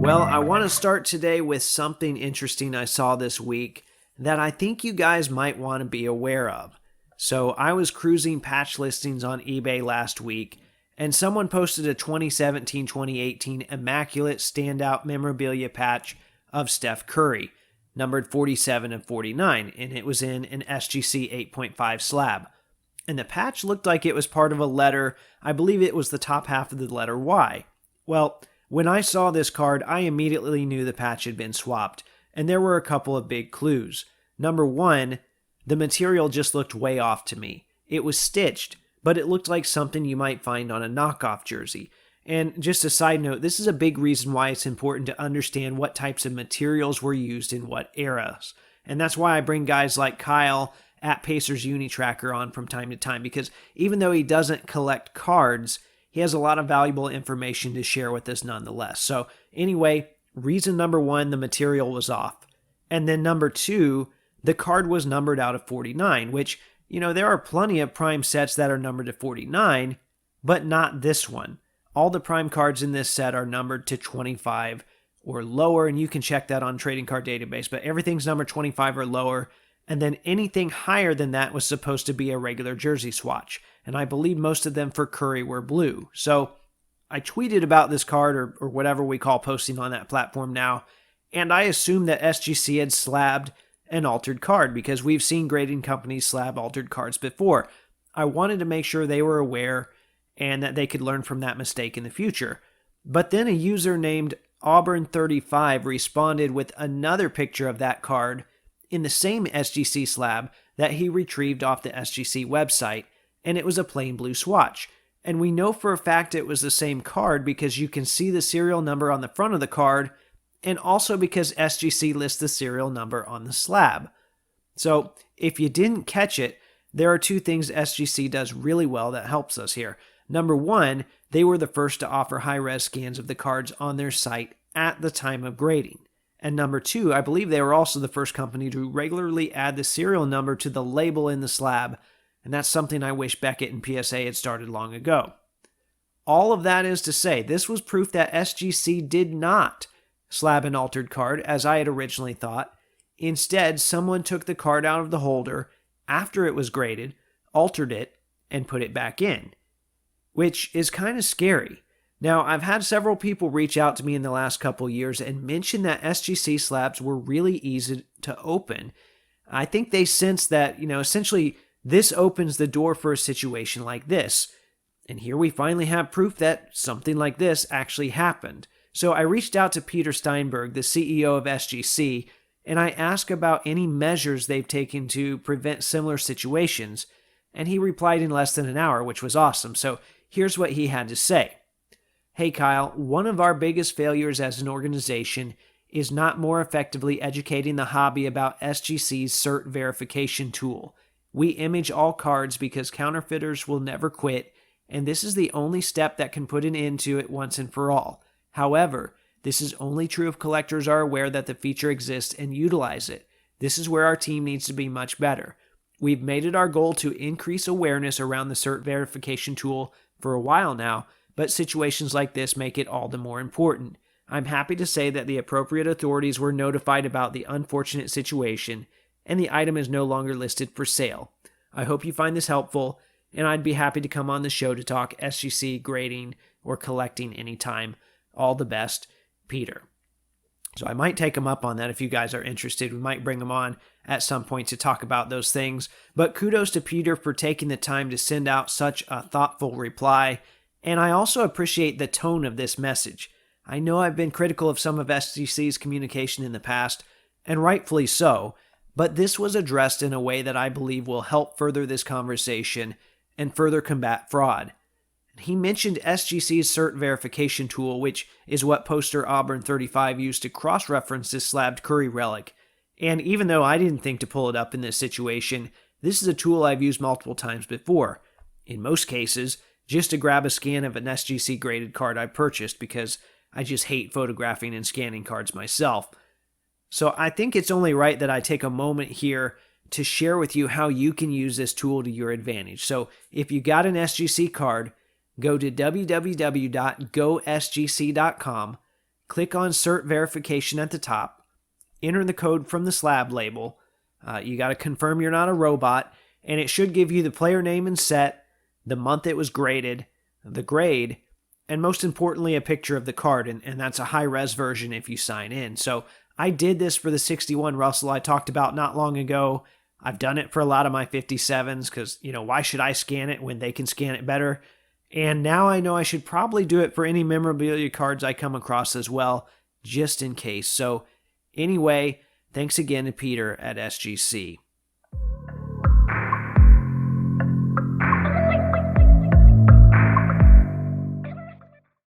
Well, I want to start today with something interesting I saw this week that I think you guys might want to be aware of. So I was cruising patch listings on eBay last week, and someone posted a 2017-2018 Immaculate Standout Memorabilia patch of Steph Curry, numbered 47 and 49, and it was in an SGC 8.5 slab. And the patch looked like it was part of a letter. I believe it was the top half of the letter Y. Well, when I saw this card, I immediately knew the patch had been swapped, and there were a couple of big clues. Number one, the material just looked way off to me. It was stitched, but it looked like something you might find on a knockoff jersey. And just a side note, this is a big reason why it's important to understand what types of materials were used in what eras. And that's why I bring guys like Kyle at Pacers Unitracker on from time to time, because even though he doesn't collect cards, he has a lot of valuable information to share with us nonetheless. So anyway, reason number one, the material was off. And then number two, the card was numbered out of 49, which, there are plenty of prime sets that are numbered to 49, but not this one. All the prime cards in this set are numbered to 25 or lower, and you can check that on Trading Card Database, but everything's numbered 25 or lower, and then anything higher than that was supposed to be a regular jersey swatch. And I believe most of them for Curry were blue. So I tweeted about this card, or whatever we call posting on that platform now, and I assumed that SGC had slabbed an altered card because we've seen grading companies slab altered cards before. I wanted to make sure they were aware and that they could learn from that mistake in the future. But then a user named Auburn35 responded with another picture of that card in the same SGC slab that he retrieved off the SGC website, and it was a plain blue swatch. And we know for a fact it was the same card because you can see the serial number on the front of the card, and also because SGC lists the serial number on the slab. So if you didn't catch it, there are two things SGC does really well that helps us here. Number one, they were the first to offer high-res scans of the cards on their site at the time of grading. And number two, I believe they were also the first company to regularly add the serial number to the label in the slab, and that's something I wish Beckett and PSA had started long ago. All of that is to say, this was proof that SGC did not slab an altered card, as I had originally thought. Instead, someone took the card out of the holder after it was graded, altered it, and put it back in, which is kind of scary. Now, I've had several people reach out to me in the last couple years and mention that SGC slabs were really easy to open. I think they sense that, essentially this opens the door for a situation like this. And here we finally have proof that something like this actually happened. So I reached out to Peter Steinberg, the CEO of SGC, and I asked about any measures they've taken to prevent similar situations. And he replied in less than an hour, which was awesome. So here's what he had to say. Hey Kyle, one of our biggest failures as an organization is not more effectively educating the hobby about SGC's Cert Verification tool. We image all cards because counterfeiters will never quit, and this is the only step that can put an end to it once and for all. However, this is only true if collectors are aware that the feature exists and utilize it. This is where our team needs to be much better. We've made it our goal to increase awareness around the Cert Verification tool for a while now, but situations like this make it all the more important. I'm happy to say that the appropriate authorities were notified about the unfortunate situation, and the item is no longer listed for sale. I hope you find this helpful, and I'd be happy to come on the show to talk SGC grading or collecting anytime. All the best, Peter. So I might take him up on that if you guys are interested. We might bring him on at some point to talk about those things. But kudos to Peter for taking the time to send out such a thoughtful reply. And I also appreciate the tone of this message. I know I've been critical of some of SGC's communication in the past, and rightfully so, but this was addressed in a way that I believe will help further this conversation and further combat fraud. He mentioned SGC's Cert Verification tool, which is what poster Auburn35 used to cross-reference this slabbed Curry relic. And even though I didn't think to pull it up in this situation, this is a tool I've used multiple times before. In most cases, just to grab a scan of an SGC graded card I purchased because I just hate photographing and scanning cards myself. So I think it's only right that I take a moment here to share with you how you can use this tool to your advantage. So if you got an SGC card, go to www.gosgc.com, click on Cert Verification at the top, enter the code from the slab label. You got to confirm you're not a robot, and it should give you the player name and set, the month it was graded, the grade, and most importantly, a picture of the card, and that's a high-res version if you sign in. So I did this for the 61 Russell I talked about not long ago. I've done it for a lot of my 57s because, why should I scan it when they can scan it better? And now I know I should probably do it for any memorabilia cards I come across as well, just in case. So anyway, thanks again to Peter at SGC.